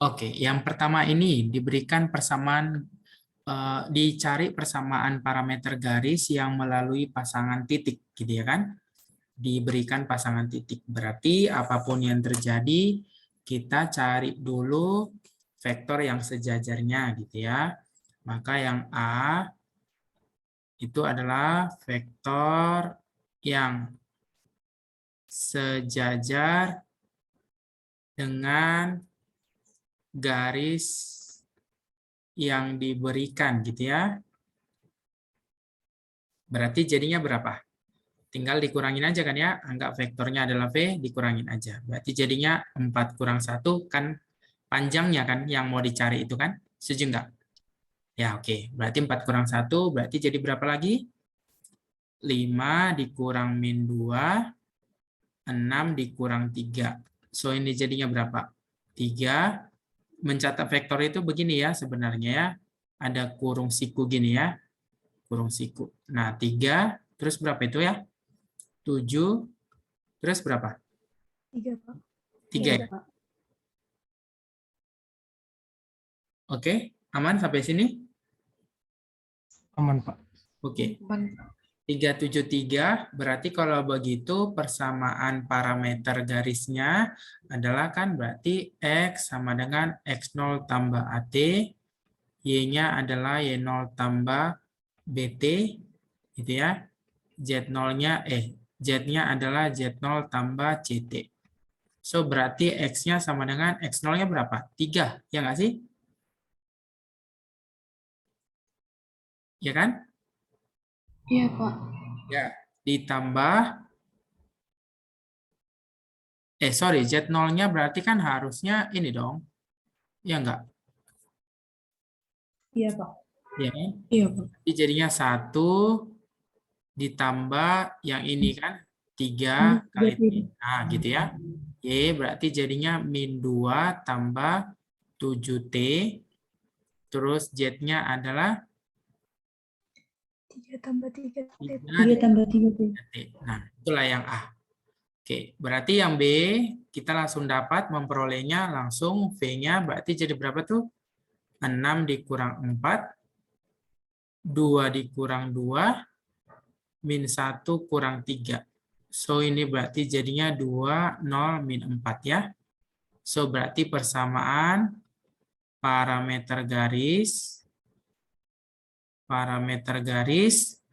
Oke, yang pertama ini diberikan persamaan, dicari persamaan parameter garis yang melalui pasangan titik, gitu ya kan? Diberikan pasangan titik. Berarti apapun yang terjadi, kita cari dulu vektor yang sejajarnya, gitu ya. Maka yang A itu adalah vektor yang sejajar dengan garis yang diberikan, gitu ya. Berarti jadinya berapa? Tinggal dikurangin aja kan ya. Anggap vektornya adalah V, dikurangin aja. Berarti jadinya 4 kurang 1 kan panjangnya kan yang mau dicari itu kan. Setuju nggak? Ya oke. Berarti 4 kurang 1 berarti jadi berapa lagi? 5 dikurang min 2, 6 dikurang 3. So ini jadinya berapa? 3. Mencatat vektor itu begini ya sebenarnya ya. Ada kurung siku gini ya. Kurung siku. Nah 3, terus berapa itu ya? 7, terus berapa? 3, Pak. 3 ya? Pak. Oke, aman sampai sini? Aman, Pak. Oke. 373 berarti kalau begitu persamaan parameter garisnya adalah kan berarti X sama dengan X0 tambah AT, Y-nya adalah Y0 tambah BT, gitu ya. Z0-nya, Z-nya adalah Z0 tambah CT. So, berarti X-nya sama dengan X0-nya berapa? 3, ya nggak sih? Ya kan? Iya, Pak. Ya, ditambah, sorry, Z0-nya berarti kan harusnya ini dong. Ya enggak? Iya, Pak. Ya kan? Iya, Pak. Jadi jadinya 1 ditambah yang ini kan 3 kali T. Nah, gitu ya. Y berarti jadinya min 2 tambah 7T. Terus Z-nya adalah 3 tambah 3. 3 tambah 3. T. Nah, itulah yang A. Oke, berarti yang B kita langsung dapat memperolehnya langsung V-nya berarti jadi berapa tuh? 6 dikurang 4, 2 dikurang 2, min 1 kurang 3. So, ini berarti jadinya 2, 0, min 4 ya. So, berarti persamaan parameter garis,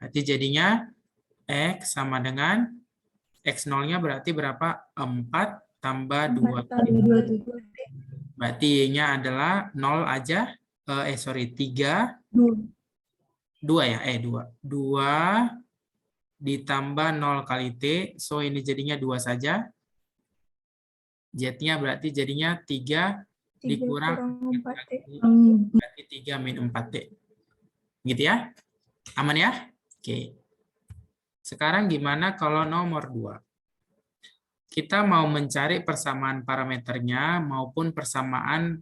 berarti jadinya X sama dengan X0-nya berarti berapa? 4 tambah 2. Berarti Y-nya adalah 0 aja. 3. 2 ya? 2. 2 ditambah 0 kali T. So, ini jadinya 2 saja. Z-nya berarti jadinya 3 dikurang 4T. Berarti 3 min 4T. Gitu ya? Aman ya? Oke. Sekarang gimana kalau nomor 2? Kita mau mencari persamaan parameternya maupun persamaan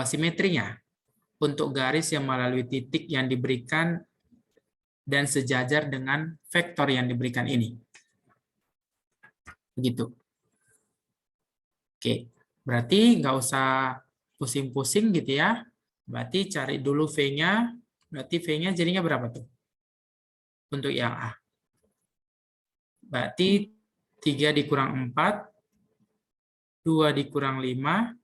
simetrinya untuk garis yang melalui titik yang diberikan dan sejajar dengan vektor yang diberikan ini. Begitu. Oke, berarti nggak usah pusing-pusing gitu ya. Berarti cari dulu V-nya. Berarti V-nya jadinya berapa tuh? Untuk yang A. Berarti 3 dikurang 4, 2 dikurang 5,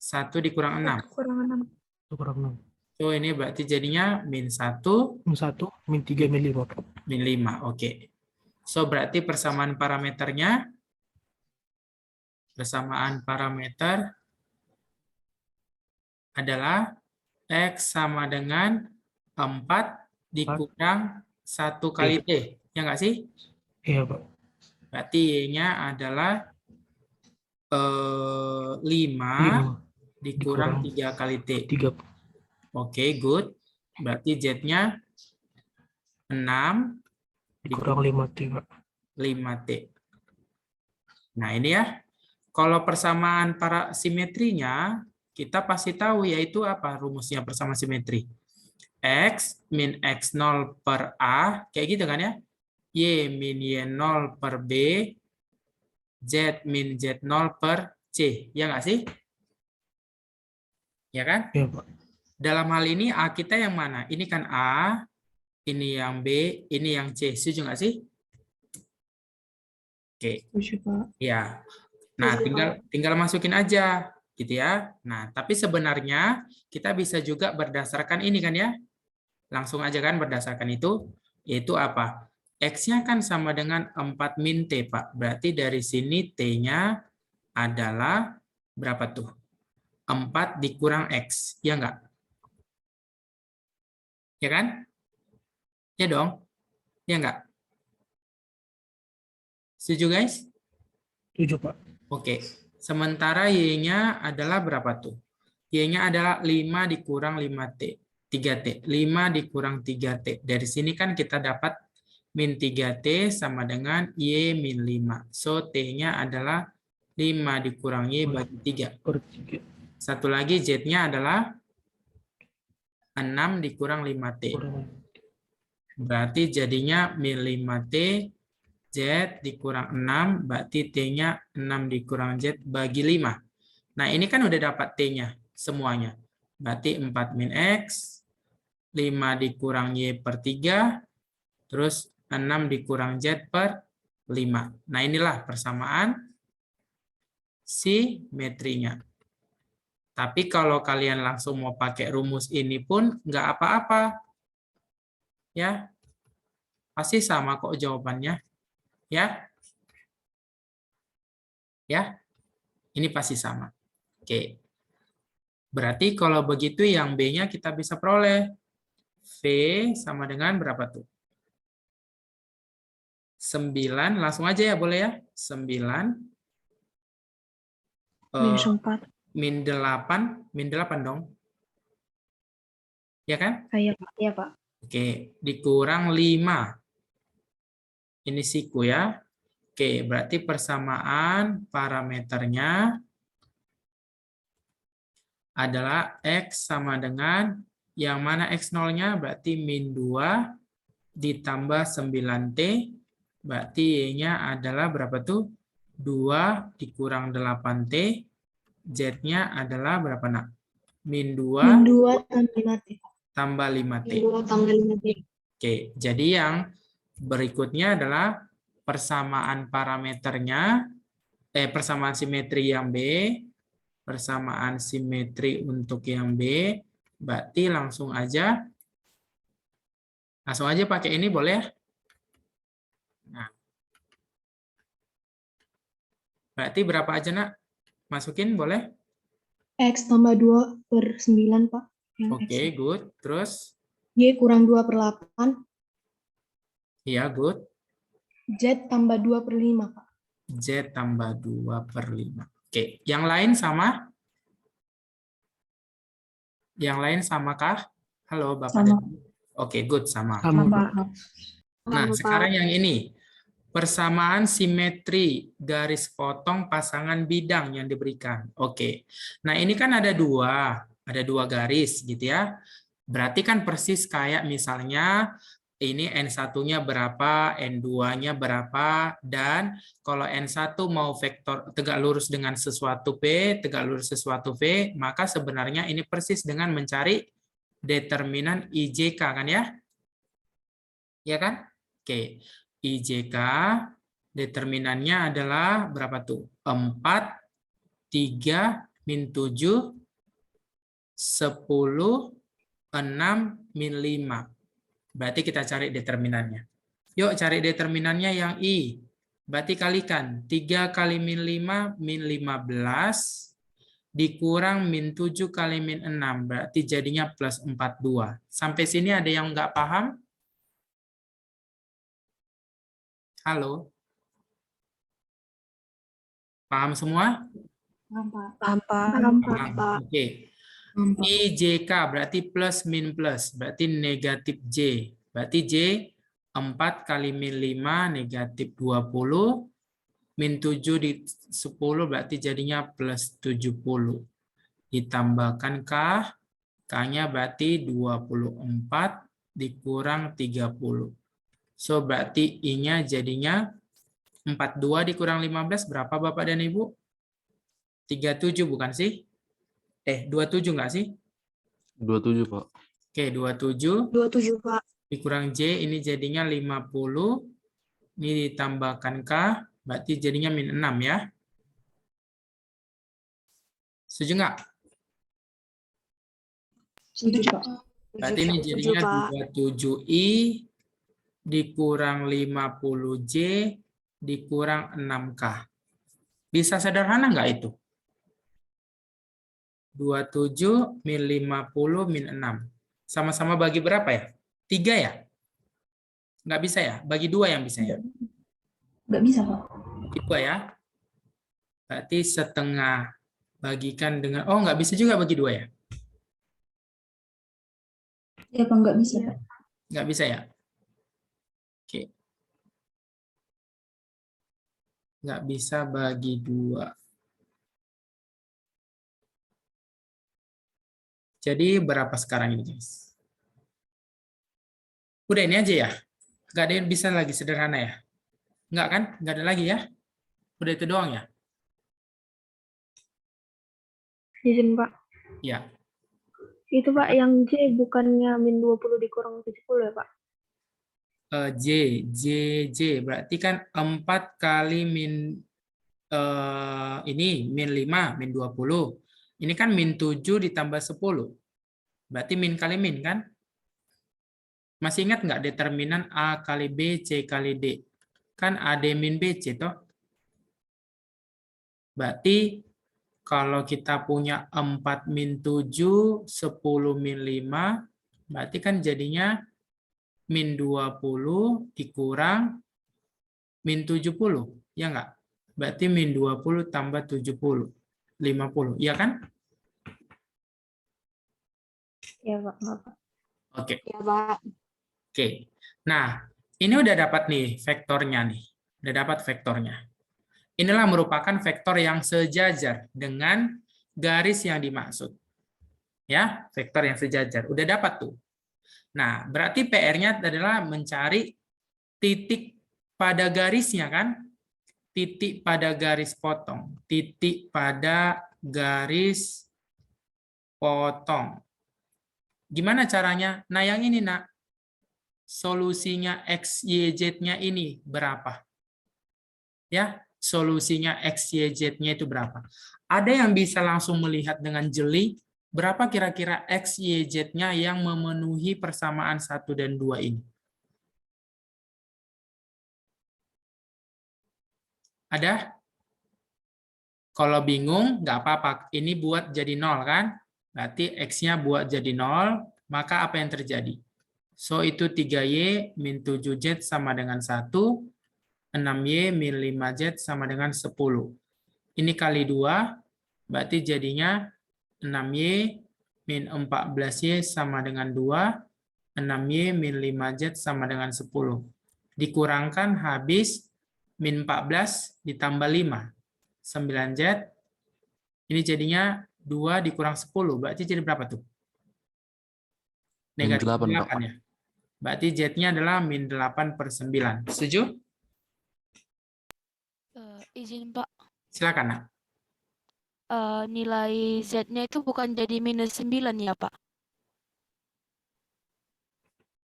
1 dikurang 6. 1 kurang 6. 1 kurang 6. So, ini berarti jadinya min 1, Min 1, min 3, min 5, Pak. min 5. Oke. So, berarti persamaan parameter adalah X sama dengan 4 dikurang 1 kali T. Ya nggak sih? Iya, Pak. Berarti Y-nya adalah 5 dikurang 3 kali T. 3. Oke, good. Berarti Z-nya 6 dikurang 5T, Pak. 5T. Nah, ini ya. Kalau persamaan para simetrinya, kita pasti tahu yaitu apa rumusnya persamaan simetri. X min X0 per A, kayak gitu kan ya. Y min Y0 per B, Z min Z0 per C. Ya nggak sih? Ya kan? Iya, Pak. Dalam hal ini A kita yang mana? Ini kan A, ini yang B, ini yang C. Setuju nggak sih? Oke, Setuju, Pak. ya. Nah, tinggal masukin aja, gitu ya. Nah, tapi sebenarnya kita bisa juga berdasarkan ini kan ya. Langsung aja kan berdasarkan itu, yaitu apa? X-nya kan sama dengan 4 min T, Pak. Berarti dari sini T-nya adalah berapa tuh? 4 dikurang X, ya enggak? Ya kan? Ya dong? Ya enggak? Setuju, guys? Setuju, Pak. Oke. Sementara Y-nya adalah berapa tuh? Y-nya adalah 5 dikurang 5T. 3T. 5 dikurang 3T. Dari sini kan kita dapat min 3T sama dengan Y min 5. So, T-nya adalah 5 dikurang Y bagi 3. Per 3. Satu lagi Z-nya adalah 6 dikurang 5T. Kurang. Berarti jadinya min 5T, Z dikurang 6, berarti T-nya 6 dikurang Z bagi 5. Nah, ini kan udah dapat T-nya semuanya. Berarti 4 min X, 5 dikurang Y per 3, terus 6 dikurang Z per 5. Nah, inilah persamaan simetrinya. Tapi kalau kalian langsung mau pakai rumus ini pun nggak apa-apa. Ya, pasti sama kok jawabannya. Ya, ya, ini pasti sama. Oke. Berarti kalau begitu yang B-nya kita bisa peroleh. V sama dengan berapa tuh? 9, langsung aja ya boleh ya. 9 Minus 4. min 8 dong. Ya kan? Iya, Pak. Iya, Pak. Oke, dikurang 5. Ini siku ya. Oke, berarti persamaan parameternya adalah X sama dengan yang mana X0-nya berarti min 2 ditambah 9T, berarti Y-nya adalah berapa tuh? 2 dikurang 8T, Z-nya adalah berapa nak? Min 2 Min 2 tambah 5T. tambah 5T. Min 2 tambah 5T. Oke, jadi yang berikutnya adalah persamaan parameternya, persamaan simetri yang B, persamaan simetri untuk yang B, berarti langsung aja pakai ini boleh ya? Nah, berarti berapa aja nak? Masukin boleh? X tambah 2 per 9, Pak. Yang Oke, X. good. Terus? Y kurang 2 per 8. Iya, good. Z tambah 2 per 5, Pak. Z tambah 2 per 5. Oke, yang lain sama? Yang lain samakah? Halo, Bapak dan Ibu. Oke, good, sama. Sama, Pak. Nah, sekarang yang ini. Persamaan simetri garis potong pasangan bidang yang diberikan. Oke. Nah, ini kan ada dua garis gitu ya. Berarti kan persis kayak misalnya ini N1-nya berapa, N2-nya berapa, dan kalau N1 mau vektor tegak lurus dengan sesuatu P, tegak lurus sesuatu V, maka sebenarnya ini persis dengan mencari determinan IJK kan ya? Ya kan? Oke. IJK determinannya adalah berapa tuh? 4, 3, min 7, 10, 6, min 5. Berarti kita cari determinannya. Yuk cari determinannya yang I. Berarti kalikan. 3 kali min 5, min 15, dikurang min 7 kali min 6. Berarti jadinya plus 42. Sampai sini ada yang nggak paham? Halo? Paham semua? Paham, Pak. Paham, Paham. Oke. IJK berarti plus min plus, berarti negatif J. Berarti J 4 kali min 5 negatif 20, min 7 di 10 berarti jadinya plus 70. Ditambahkan K, K-nya berarti 24 dikurang 30. So, berarti I-nya jadinya 42 dikurang 15 berapa Bapak dan Ibu? 37 bukan sih? 27 nggak sih? 27, Pak. Oke, 27 27, Pak. dikurang J, ini jadinya 50. Ini ditambahkan K, berarti jadinya min 6 ya. Setuju nggak? Setuju, Pak. Berarti ini jadinya 27I dikurang 50J dikurang 6K. Bisa sederhana nggak itu? 27 min 50 min 6. Sama-sama bagi berapa ya? 3 ya? Nggak bisa ya? Bagi 2 yang bisa ya? Nggak bisa, Pak. Bagi 2 ya? Berarti setengah bagikan dengan... Oh, nggak bisa juga bagi 2 ya? Iya, Pak. Nggak bisa, Pak. Nggak bisa ya? Oke. Nggak bisa bagi 2. Jadi berapa sekarang ini, guys? Udah ini aja ya? Nggak ada yang bisa lagi sederhana ya? Nggak kan? Nggak ada lagi ya? Udah itu doang ya? Izin, Pak. Ya. Itu, Pak, yang J bukannya min 20 dikurang 70 ya, Pak? J. Berarti kan 4 kali min ini min 5, min 20. Ini kan min 7 ditambah 10. Berarti min kali min kan? Masih ingat nggak determinan A kali B, C kali D? Kan AD min BC toh? Berarti kalau kita punya 4 min 7, 10 min 5, berarti kan jadinya min 20 dikurang min 70. Ya nggak? Berarti min 20 tambah 70. 50. Iya kan? Iya, Pak. Maaf, Pak. Oke. Iya, Pak. Oke. Nah, ini udah dapat nih vektornya nih. Udah dapat vektornya. Inilah merupakan vektor yang sejajar dengan garis yang dimaksud. Ya, vektor yang sejajar. Udah dapat tuh. Nah, berarti PR-nya adalah mencari titik pada garisnya kan? Titik pada garis potong. Titik pada garis potong. Gimana caranya? Nah, yang ini, Nak. Solusinya X, Y, Z-nya ini berapa? Ya, solusinya X, Y, Z-nya itu berapa? Ada yang bisa langsung melihat dengan jeli, berapa kira-kira X, Y, Z-nya yang memenuhi persamaan 1 dan 2 ini? Ada? Kalau bingung, nggak apa-apa. Ini buat jadi 0, kan? Berarti X-nya buat jadi 0, maka apa yang terjadi? So, itu 3Y min 7Z sama dengan 1, 6Y min 5Z sama dengan 10. Ini kali 2, berarti jadinya 6Y min 14Y sama dengan 2, 6Y min 5Z sama dengan 10. Dikurangkan habis min 14 ditambah 5. 9Z, ini jadinya 2 dikurang 10, berarti jadi berapa tuh? Negatif 8, 8 Pak. ya. Berarti Z-nya adalah min 8/9. Setuju? Izin Pak, Silakan, Nak. nilai Z-nya itu bukan jadi minus 9 ya Pak?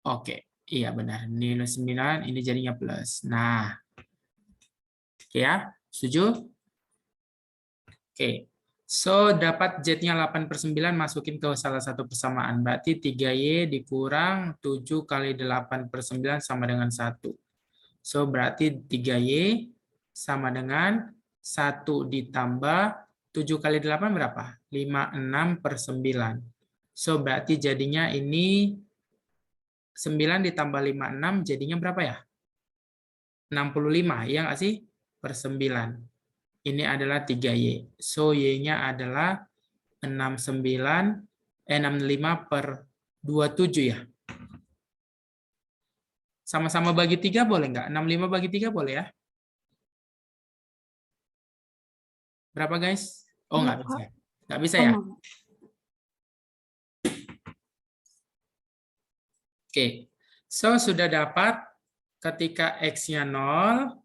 Oke, iya benar. Nilai 9 ini jadinya plus. Nah, oke ya, setuju? Oke, so dapat Z-nya 8/9 masukin ke salah satu persamaan. Berarti 3Y dikurang 7 kali 8/9 sama dengan 1. So, berarti 3Y sama dengan 1 ditambah 7 kali 8 berapa? 56/9. So, berarti jadinya ini 9 ditambah 56 jadinya berapa ya? 65, ya nggak sih? Per 9. Ini adalah 3Y. So, Y-nya adalah 65/27 ya. Sama-sama bagi 3 boleh nggak? 65 bagi 3 boleh ya? Berapa guys? Oh, nggak bisa. Nggak bisa ya? Oke. So, sudah dapat ketika X-nya 0,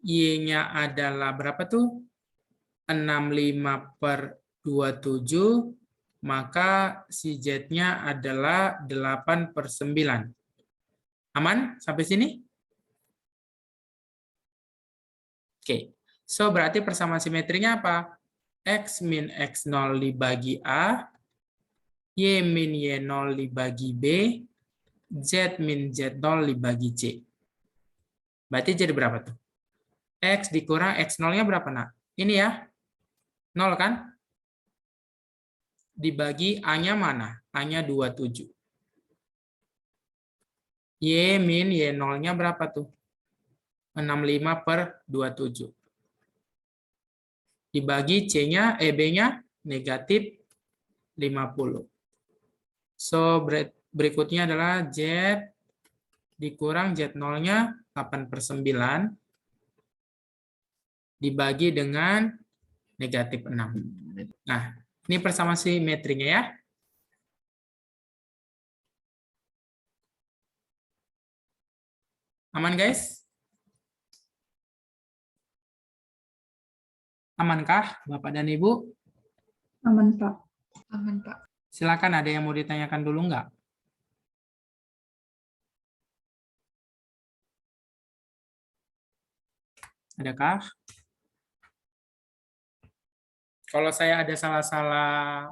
Y-nya adalah berapa tuh? 65/27 27, maka si Z-nya adalah 8/9. Aman sampai sini? Oke. So, berarti persamaan simetrinya apa? X min X0 dibagi A, Y min Y0 dibagi B, Z min Z0 dibagi C. Berarti jadi berapa tuh? X dikurang X0-nya berapa, nak? Ini ya. 0 kan? Dibagi A-nya mana? A-nya 27. Y min Y0-nya berapa tuh? 65/27. Dibagi C-nya, B-nya negatif 50. So, berikutnya adalah Z dikurang Z0-nya 8/9 dibagi dengan negatif 6. Nah, ini persamaan simetrinya ya. Aman, guys? Amankah, Bapak dan Ibu? Aman, Pak. Aman, Pak. Silakan, ada yang mau ditanyakan dulu nggak? Adakah? Kalau saya ada salah-salah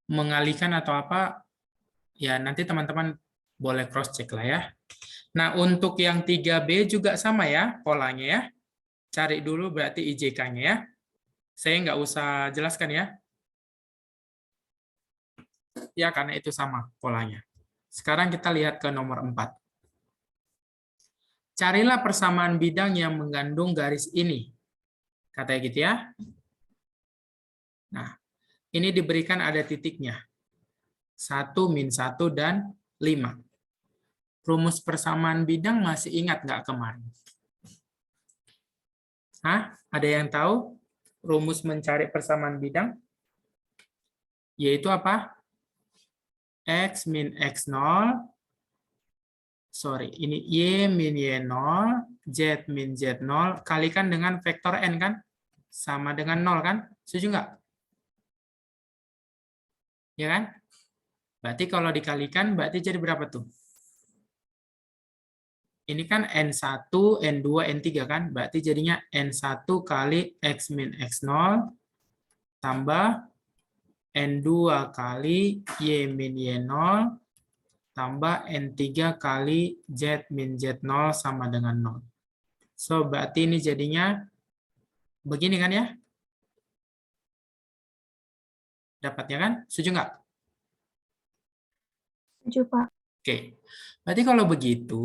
mengalihkan atau apa, ya nanti teman-teman boleh cross-check lah ya. Nah, untuk yang 3B juga sama ya polanya ya. Cari dulu berarti IJK-nya ya. Saya nggak usah jelaskan ya. Ya, karena itu sama polanya. Sekarang kita lihat ke nomor 4. Carilah persamaan bidang yang mengandung garis ini. Katanya gitu ya. Nah, ini diberikan ada titiknya. 1, -1, dan 5. Rumus persamaan bidang masih ingat nggak kemarin? Hah? Ada yang tahu rumus mencari persamaan bidang? Yaitu apa? X min X0, sorry, ini Y min Y0, Z min Z0, kalikan dengan vektor N kan? Sama dengan 0 kan? Setuju nggak? Ya kan? Berarti kalau dikalikan, berarti jadi berapa tuh? Ini kan N1, N2, N3 kan? Berarti jadinya N1 kali X min X0 tambah N2 kali Y min Y0 tambah N3 kali Z min Z0 sama dengan 0. So, berarti ini jadinya begini kan ya? Dapatnya kan? Setuju nggak? Setuju, Pak. Oke. Berarti kalau begitu,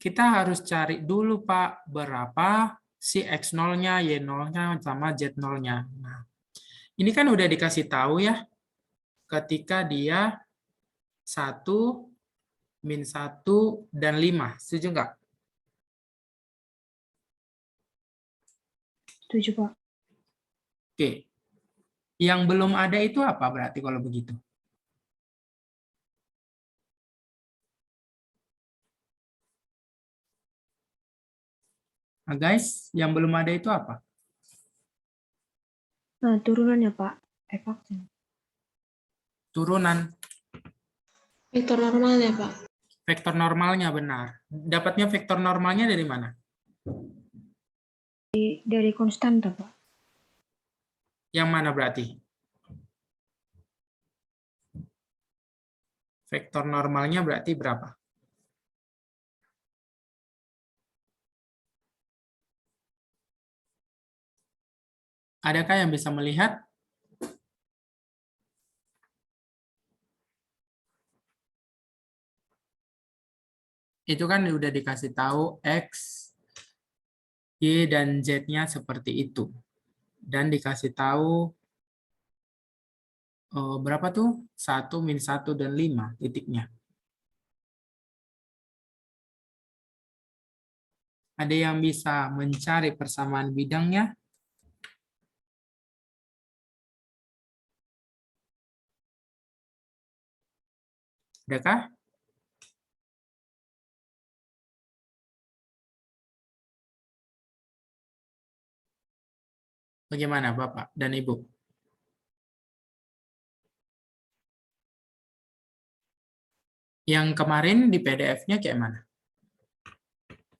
kita harus cari dulu, Pak, berapa si X0-nya, Y0-nya, sama Z0-nya. Nah, ini kan udah dikasih tahu ya, ketika dia 1, -1, dan 5. Setuju nggak? Setuju, Pak. Oke. Yang belum ada itu apa berarti kalau begitu? Nah, guys, yang belum ada itu apa? Nah, turunannya, Pak. Vaksin. Turunan. Vektor normalnya, Pak. Vektor normalnya benar. Dapatnya vektor normalnya dari mana? Dari konstanta, Pak. Yang mana berarti? Vektor normalnya berarti berapa? Adakah yang bisa melihat? Itu kan udah dikasih tahu X, Y, dan Z-nya seperti itu. Dan dikasih tahu berapa tuh? 1, -1, dan 5 titiknya. Ada yang bisa mencari persamaan bidangnya? Adakah? Bagaimana Bapak dan Ibu? Yang kemarin di PDF-nya kayak mana?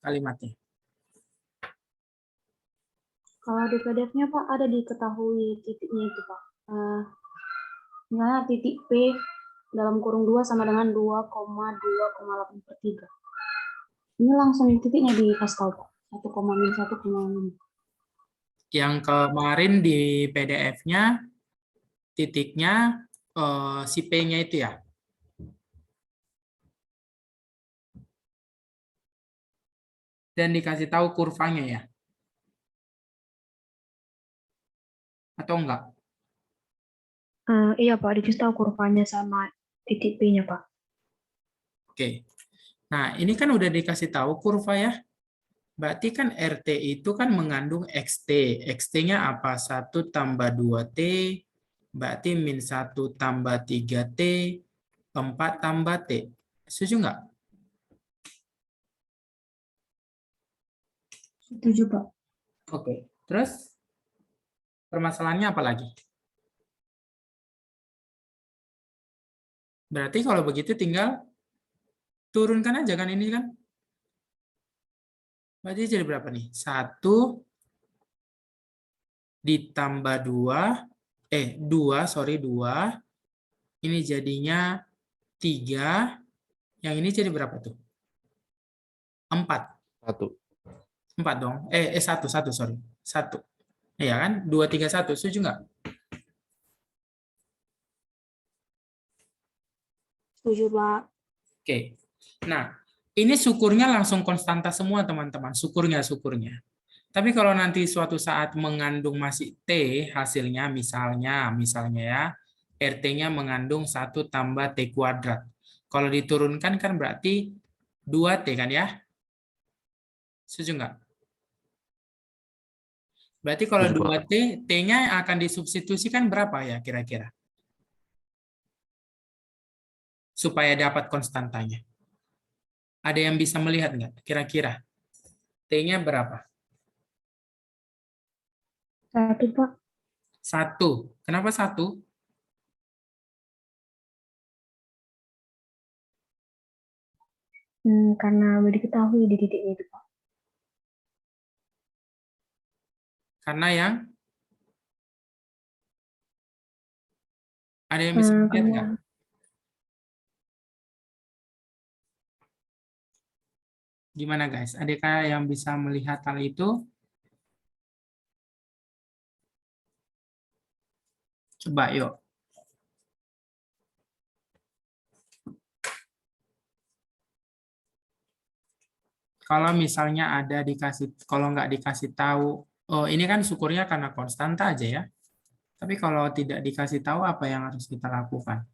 Kalimatnya. Kalau di PDF-nya Pak ada diketahui titiknya itu Pak. Misalnya titik P dalam kurung 2 sama dengan 2,2,8/3. Ini langsung titiknya dikasih tahu Pak. 1,-1,6. Yang kemarin di PDF-nya titiknya si P-nya itu ya. Dan dikasih tahu kurvanya ya. Atau enggak? Iya Pak, dikasih tahu kurvanya sama titik P-nya Pak. Oke. Nah, ini kan udah dikasih tahu kurva ya. Berarti kan RT itu kan mengandung XT. XT-nya apa? 1 tambah 2T, berarti min 1 tambah 3T, 4 tambah T. Setuju nggak? Setuju Pak. Oke. Terus, permasalahannya apa lagi? Berarti kalau begitu tinggal turunkan aja kan ini kan? Berarti jadi berapa nih? 1 ditambah 2, 2. Ini jadinya 3. Yang ini jadi berapa tuh? 4. 1. 4 dong. 1, sorry. 1. Iya kan? 2, 3, 1. Setuju nggak? Setuju Pak. Oke. Nah, ini syukurnya langsung konstanta semua teman-teman. Syukurnya. Tapi kalau nanti suatu saat mengandung masih T hasilnya, misalnya ya, RT-nya mengandung 1 tambah T kuadrat. Kalau diturunkan kan berarti 2T kan ya? Setuju nggak? Berarti kalau Setuju, 2T, T-nya akan disubstitusikan berapa ya kira-kira? Supaya dapat konstantanya. Ada yang bisa melihat nggak? Kira-kira T-nya berapa? 1 Pak. 1. Kenapa 1? Karena udah diketahui di titiknya itu Pak. Karena yang ada yang bisa melihat Karena nggak? Gimana guys? Adakah yang bisa melihat hal itu? Coba yuk. Kalau misalnya ada kalau nggak dikasih tahu, oh ini kan syukurnya karena konstanta aja ya. Tapi kalau tidak dikasih tahu apa yang harus kita lakukan?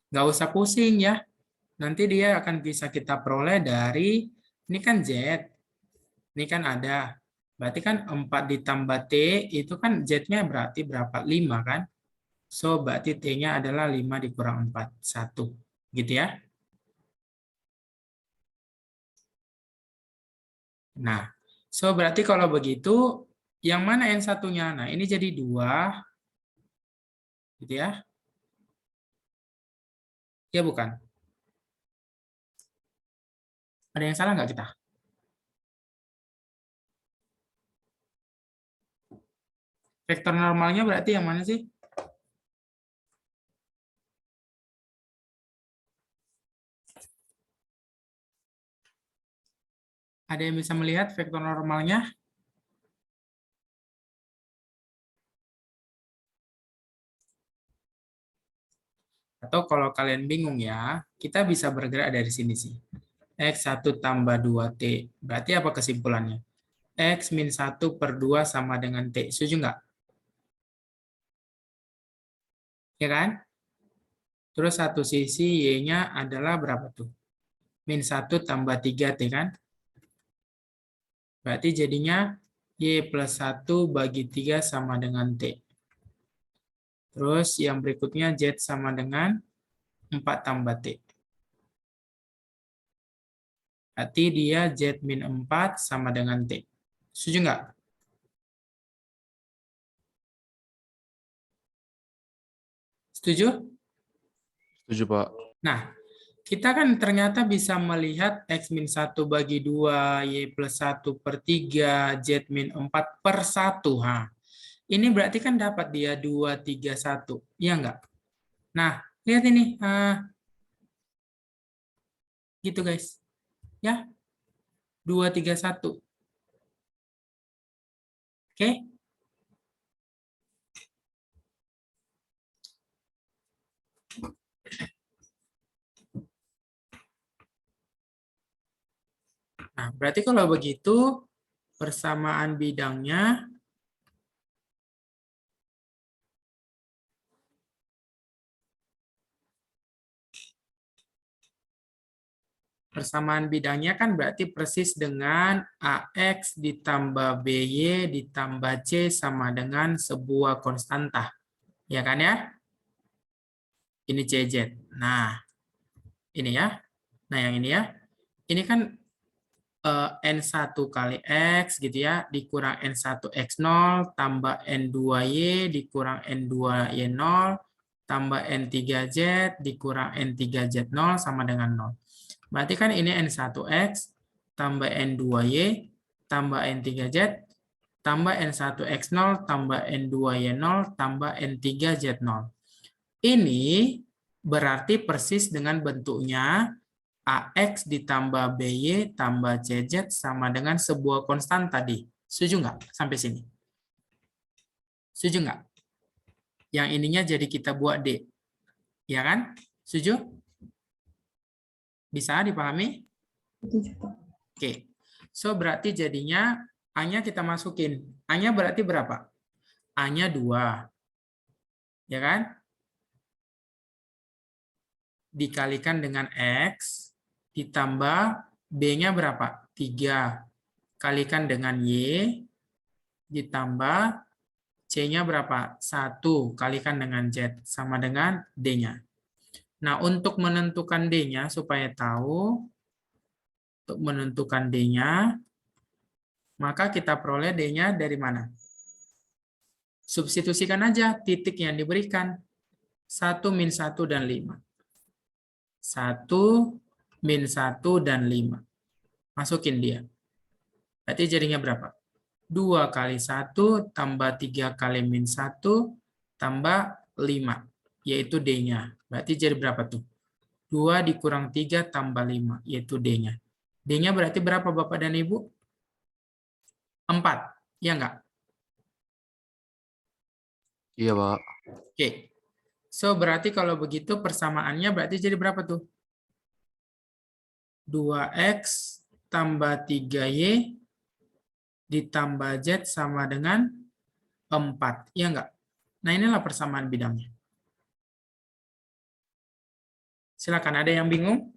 Nggak usah pusing ya. Nanti dia akan bisa kita peroleh dari, ini kan Z, ini kan ada. Berarti kan 4 ditambah T, itu kan Z-nya berarti berapa? 5 kan? So, berarti T-nya adalah 5 dikurang 4, 1. Gitu ya. Nah, so berarti kalau begitu, yang mana yang satunya? Nah, ini jadi 2. Gitu ya. Ya bukan? Ada yang salah nggak kita? Vektor normalnya berarti yang mana sih? Ada yang bisa melihat vektor normalnya? Atau kalau kalian bingung ya, kita bisa bergerak dari sini sih. X1 tambah 2T. Berarti apa kesimpulannya? X min 1 per 2 sama dengan T. Setuju nggak? Ya kan? Terus satu sisi Y-nya adalah berapa tuh? Min 1 tambah 3T kan? Berarti jadinya Y plus 1 bagi 3 sama dengan T. Terus yang berikutnya Z sama dengan 4 tambah T. Berarti dia Z min 4 sama dengan T. Setuju nggak? Setuju? Setuju, Pak. Nah, kita kan ternyata bisa melihat X min 1 bagi 2, Y plus 1 per 3, Z min 4 per 1. Ha. Ini berarti kan dapat dia 2, 3, 1. Iya nggak? Nah, lihat ini. Gitu guys. Ya, 2, 3, 1. Oke? Nah, berarti kalau begitu, persamaan bidangnya kan berarti persis dengan AX ditambah BY ditambah C sama dengan sebuah konstanta. Ya kan ya? Ini CZ. Nah, ini ya. Nah, yang ini ya. Ini kan N1 kali X gitu ya, dikurang N1 X0 tambah N2Y dikurang N2Y0 tambah N3Z dikurang N3Z0 sama dengan 0. Berarti kan ini N1X tambah N2Y tambah N3Z tambah N1X0 tambah N2Y0 tambah N3Z0. Ini berarti persis dengan bentuknya AX ditambah BY tambah CZ sama dengan sebuah konstan tadi. Setuju nggak sampai sini? Setuju nggak? Yang ininya jadi kita buat D. Ya kan? Setuju? Bisa dipahami? Setuju, Pak. Oke. So, berarti jadinya A-nya kita masukin. A-nya berarti berapa? A-nya 2. Ya kan? Dikalikan dengan X, ditambah B-nya berapa? 3. Kalikan dengan Y, ditambah C-nya berapa? 1. Kalikan dengan Z, sama dengan D-nya. Nah, untuk menentukan D-nya, supaya tahu, untuk menentukan D-nya, maka kita peroleh D-nya dari mana? Substitusikan aja titik yang diberikan. 1, min 1, dan 5. 1, min 1, dan 5. Masukin dia. Berarti jadinya berapa? 2 kali 1 tambah 3 kali min 1 tambah 5. Yaitu D-nya. Berarti jadi berapa tuh? 2 dikurang 3 tambah 5. Yaitu D-nya. D-nya berarti berapa Bapak dan Ibu? 4. Ya enggak? Iya, Pak. Oke. So, berarti kalau begitu persamaannya berarti jadi berapa tuh? 2X tambah 3Y ditambah Z sama dengan 4. Iya enggak? Nah, inilah persamaan bidangnya. Silakan, ada yang bingung?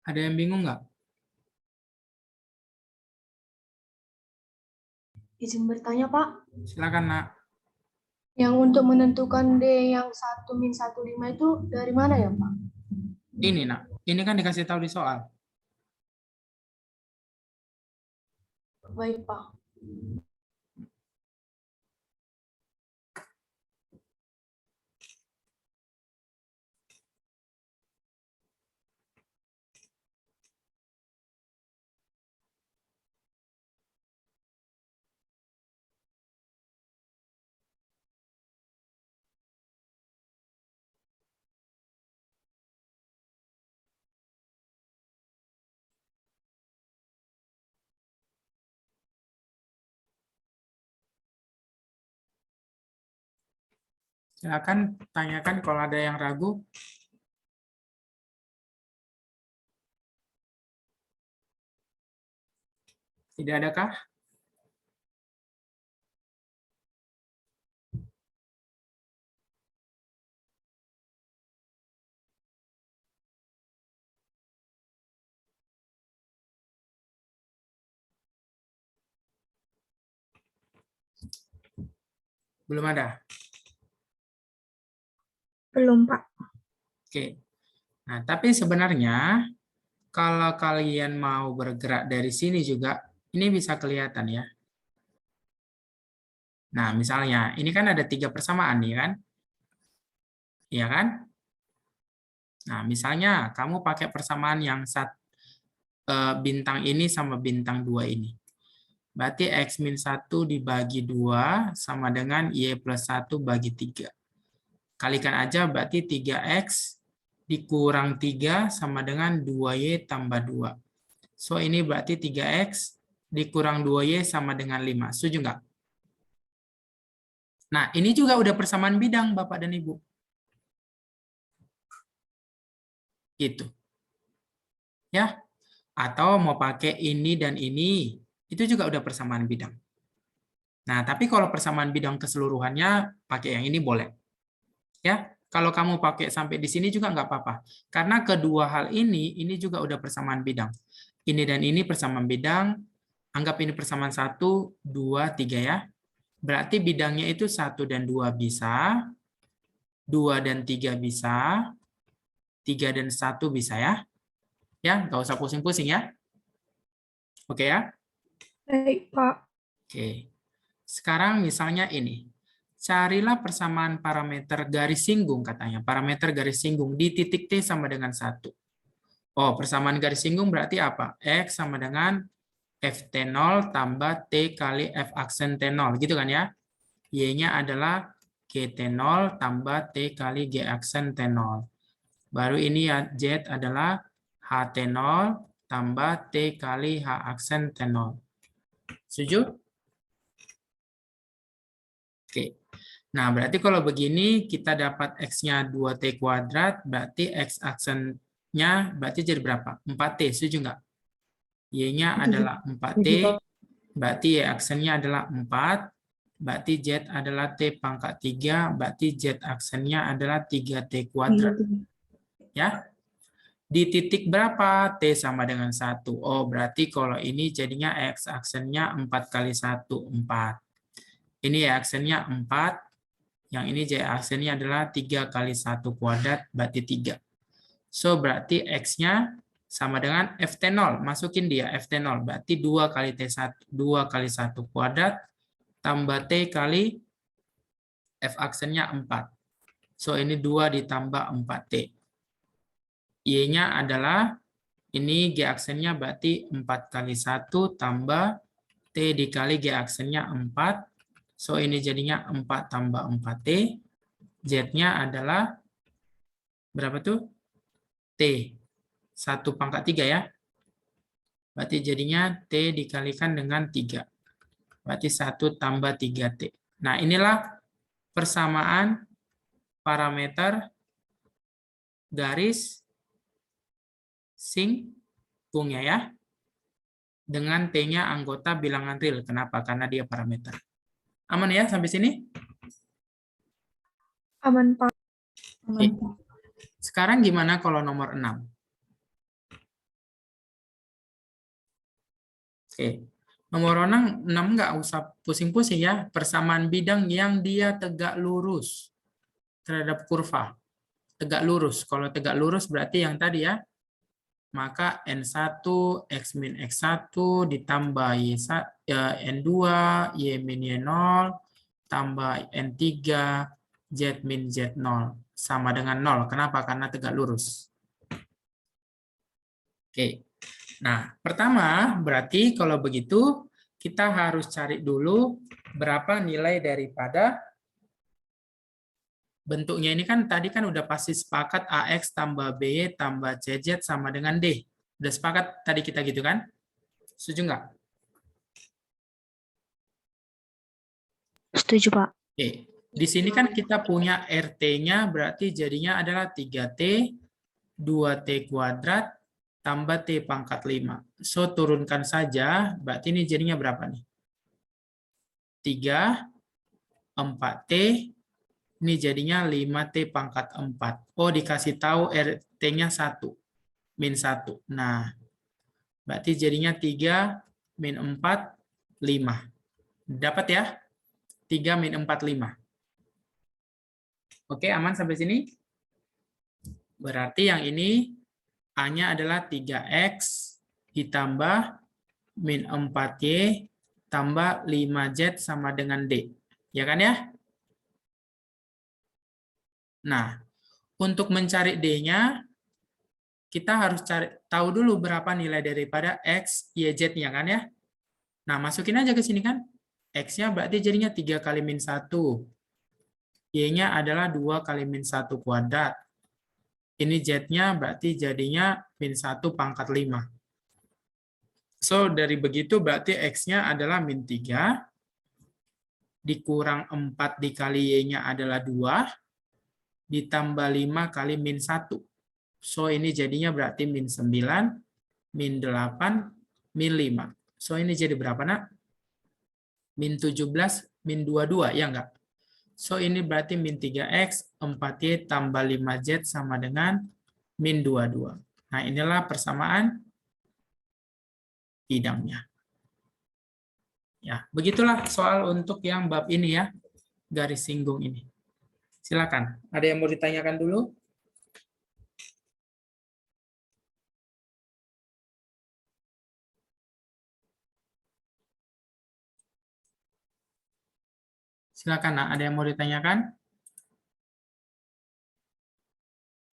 Ada yang bingung nggak? Izin bertanya, Pak. Silakan, Nak. Yang untuk menentukan D yang 1 min 15 itu dari mana ya, Pak? Ini, Nak. Ini kan dikasih tahu di soal. Baik, Pak. Silakan tanyakan kalau ada yang ragu. Tidak adakah? Belum ada? Belum, Pak. Oke. Nah, tapi sebenarnya kalau kalian mau bergerak dari sini juga, ini bisa kelihatan ya. Nah, misalnya, ini kan ada 3 persamaan nih kan? Iya kan? Nah, misalnya kamu pakai persamaan yang bintang ini sama bintang 2 ini. Berarti X min 1 dibagi 2 sama dengan Y plus 1 bagi 3. Kalikan aja berarti 3X dikurang 3 sama dengan 2Y tambah 2. So, ini berarti 3X dikurang 2Y sama dengan 5. Setuju nggak? Nah, ini juga udah persamaan bidang, Bapak dan Ibu. Gitu. Ya. Atau mau pakai ini dan ini, itu juga udah persamaan bidang. Nah, tapi kalau persamaan bidang keseluruhannya, pakai yang ini boleh. Ya, kalau kamu pakai sampai di sini juga nggak apa-apa. Karena kedua hal ini juga udah persamaan bidang. Ini dan ini persamaan bidang, anggap ini persamaan 1, 2, 3 ya. Berarti bidangnya itu 1 dan 2 bisa, 2 dan 3 bisa, 3 dan 1 bisa ya. Ya, nggak usah pusing-pusing ya. Oke ya? Baik, Pak. Oke. Sekarang misalnya ini. Carilah persamaan parameter garis singgung katanya. Parameter garis singgung di titik T sama dengan 1. Oh, persamaan garis singgung berarti apa? X sama dengan FT0 tambah T kali F aksen T0. Gitu kan ya? Y-nya adalah GT0 tambah T kali G aksen T0. Baru ini ya, Z adalah HT0 tambah T kali H aksen T0. Setuju? Oke. Nah, berarti kalau begini kita dapat X-nya 2T kuadrat, berarti X aksennya berarti jadi berapa? 4T, setuju nggak? Y-nya adalah 4T, berarti Y aksennya adalah 4, berarti Z adalah T pangkat 3, berarti Z aksennya adalah 3T kuadrat. Ya. Di titik berapa? T sama dengan 1. Oh, berarti kalau ini jadinya X aksennya 4 kali 1, 4. Ini Y aksennya 4. Yang ini Y aksennya adalah 3 kali 1 kuadrat, berarti 3. So, berarti X-nya sama dengan FT0. Masukin dia, FT0. Berarti 2 kali T1, 2 kali 1 kuadrat, tambah T kali F aksennya 4. So, ini 2 ditambah 4T. Y-nya adalah, ini G aksennya berarti 4 kali 1 tambah T dikali G aksennya 4. So, ini jadinya 4 tambah 4T. Z-nya adalah berapa tuh? T. 1 pangkat 3 ya. Berarti jadinya T dikalikan dengan 3. Berarti 1 tambah 3T. Nah, inilah persamaan parameter garis singgungnya ya. Dengan T-nya anggota bilangan real. Kenapa? Karena dia parameter. Aman ya sampai sini? Aman, Pak. Oke. Sekarang gimana kalau nomor 6? Oke. Nomor 6 nggak usah pusing-pusing ya. Persamaan bidang yang dia tegak lurus terhadap kurva. Tegak lurus. Kalau tegak lurus berarti yang tadi ya. Maka N1, X min X1 ditambah N2, Y min Y0, tambah N3, Z min Z0. Sama dengan 0. Kenapa? Karena tegak lurus. Oke. Nah, pertama berarti kalau begitu kita harus cari dulu berapa nilai daripada bentuknya ini kan tadi kan udah pasti sepakat AX tambah BY tambah CZ sama dengan D. Udah sepakat tadi kita gitu kan? Setuju nggak? Setuju, Pak. Oke. Di sini kan kita punya RT-nya berarti jadinya adalah 3T, 2T kuadrat, tambah T pangkat 5. So, turunkan saja, berarti ini jadinya berapa nih? 3, 4T, ini jadinya 5T pangkat 4. Oh, dikasih tahu RT-nya 1, min 1. Nah, berarti jadinya 3, min 4, 5. Dapat ya? 3 min 4, 5. Oke, aman sampai sini? Berarti yang ini A-nya adalah 3X ditambah min 4Y tambah 5Z sama dengan D. Ya kan ya? Nah, untuk mencari D-nya, kita harus tahu dulu berapa nilai daripada X, Y, Z-nya kan ya? Nah, masukin aja ke sini kan. X-nya berarti jadinya 3 kali min 1. Y-nya adalah 2 kali min 1 kuadrat. Ini Z-nya berarti jadinya min 1 pangkat 5. So, dari begitu berarti X-nya adalah min 3. Dikurang 4 dikali Y-nya adalah 2. Ditambah 5 kali min 1. So, ini jadinya berarti min 9, min 8, min 5. So, ini jadi berapa, nak? Min 17, min 22, ya enggak? So, ini berarti min 3X, 4Y tambah 5Z sama dengan min 22. Nah, inilah persamaan bidangnya. Ya, begitulah soal untuk yang bab ini ya, garis singgung ini. Silakan. Ada yang mau ditanyakan dulu? Silakan, nak. Ada yang mau ditanyakan?